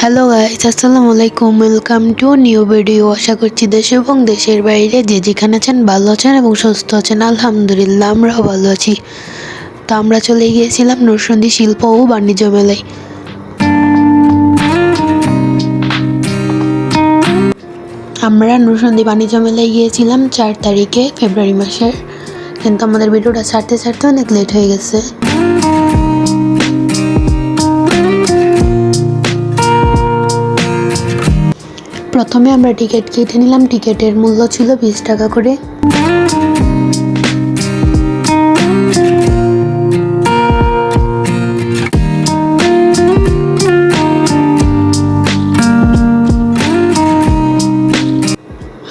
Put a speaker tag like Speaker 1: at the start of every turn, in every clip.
Speaker 1: Hello guys, আসসালামু আলাইকুম। Welcome to new video. আশা করছি দেশ এবং দেশের বাইরে যে যেখানে আছেন ভালো আছেন এবং সুস্থ আছেন। আলহামদুলিল্লাহ আমরাও ভালো আছি। তো আমরা চলে গিয়েছিলাম নরসিংদী শিল্প ও বাণিজ্য মেলায়। আমরা নরসিংদী বাণিজ্য মেলায় গিয়েছিলাম 4 তারিখে ফেব্রুয়ারি মাসের, কিন্তু আমাদের ভিডিওটা ছাড়তে অনেক লেট হয়ে গেছে। প্রথমে আমরা টিকিট কেটে নিলাম। টিকিটের মূল্য ছিল 20 টাকা করে।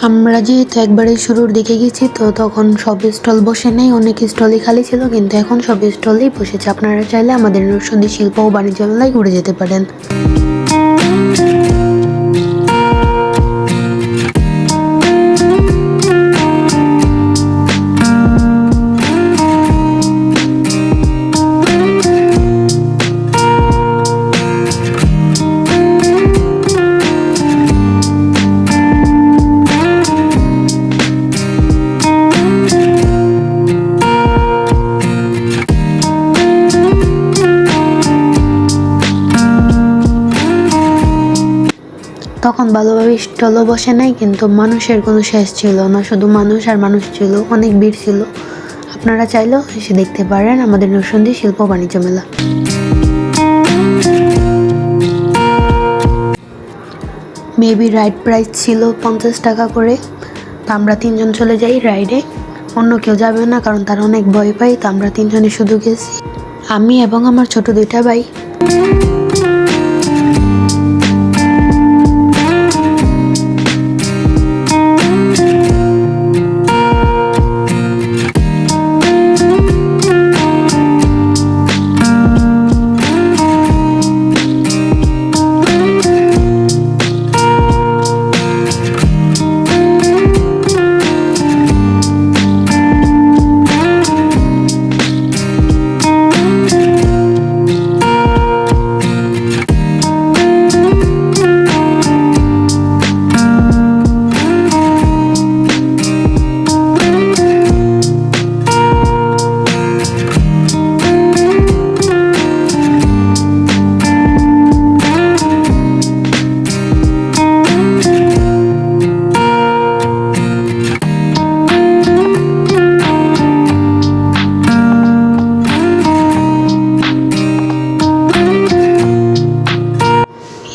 Speaker 1: আমরা যেহেতু একবারে শুরুর দিকে গেছি, তো তখন সব স্টল বসে নেই, অনেক স্টলই খালি ছিল, কিন্তু এখন সব স্টলেই বসেছে। আপনারা চাইলে আমাদের নরসিংদী শিল্প ও বাণিজ্য মেলায় ঘুরে যেতে পারেন। তখন ভালোভাবে স্টলও বসে নাই, কিন্তু মানুষের কোনো শেষ ছিল না, শুধু মানুষ আর মানুষ ছিল, অনেক ভিড় ছিল। আপনারা চাইলেও এসে দেখতে পারেন আমাদের নরসিংদী শিল্প বাণিজ্য মেলা। মেবি রাইড প্রাইস ছিল 50 টাকা করে। তো আমরা 3জন চলে যাই রাইডে, অন্য কেউ যাবে না, কারণ তারা অনেক ভয় পায়। তো আমরা 3জনই শুধু গেছি, আমি এবং আমার ছোট 2টা ভাই।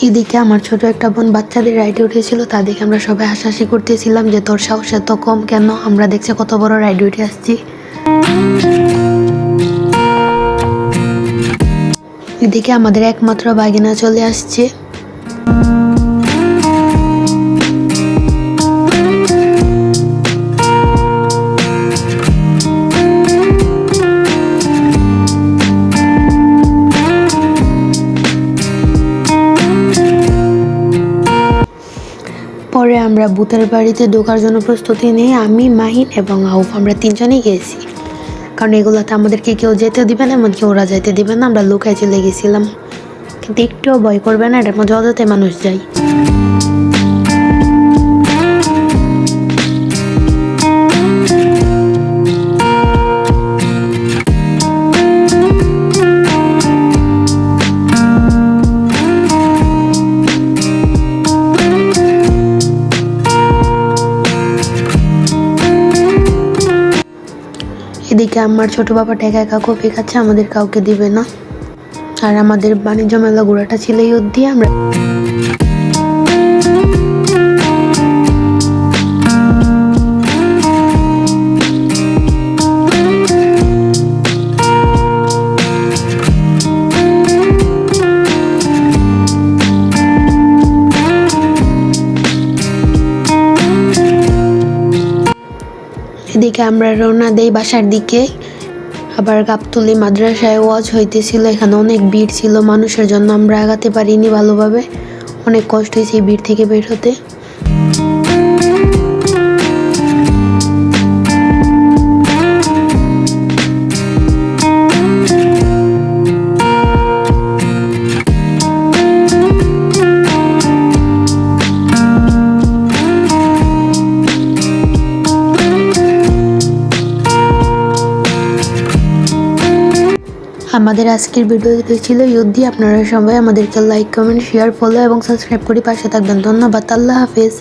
Speaker 1: এদিকে আমার ছোট একটা বোন বাচ্চাদের রাইডে উঠেছিল, তা দেখে আমরা সবাই হাসাহাসি করতেছিলাম যে তোর সাহস এত কম কেন, আমরা দেখছি কত বড় রাইডে উঠে আসছি। এদিকে আমাদের একমাত্র বাগিনা চলে আসছে। পরে আমরা ভূতের বাড়িতে ঢোকার জন্য প্রস্তুতি নিয়ে আমি, মাহিন এবং আউফ আমরা 3জনই গেছি, কারণ এগুলাতে আমাদেরকে কেউ যেতে দিবে না, এমনকি ওরা যেতে দিবে না। আমরা লুকায় চলে গেছিলাম, কিন্তু একটুও ভয় করবে না, এটার মধ্যে অযথা মানুষ যায়। এদিকে আমার ছোট বাবাটা একা একা কফি খাচ্ছে, আমাদের কাউকে দিবে না। আর আমাদের বাণিজ্য মেলা ঘোরাটা ছিল এই অবধি। আমরা এদিকে আমরা রওনা দেই বাসার দিকে। আবার গাবতলী মাদ্রাসায় ওয়াজ হইতেছিল, এখানে অনেক ভিড় ছিল, মানুষের জন্য আমরা আগাতে পারিনি ভালোভাবে, অনেক কষ্ট হয়েছে এই ভিড় থেকে বের হতে। আমাদের আজকের ভিডিওটি ছিল ইউদ্দি। আপনারা সবাই আমাদেরকে লাইক, কমেন্ট, শেয়ার, ফলো এবং সাবস্ক্রাইব করে পাশে থাকবেন। ধন্যবাদ। আল্লাহ হাফেজ।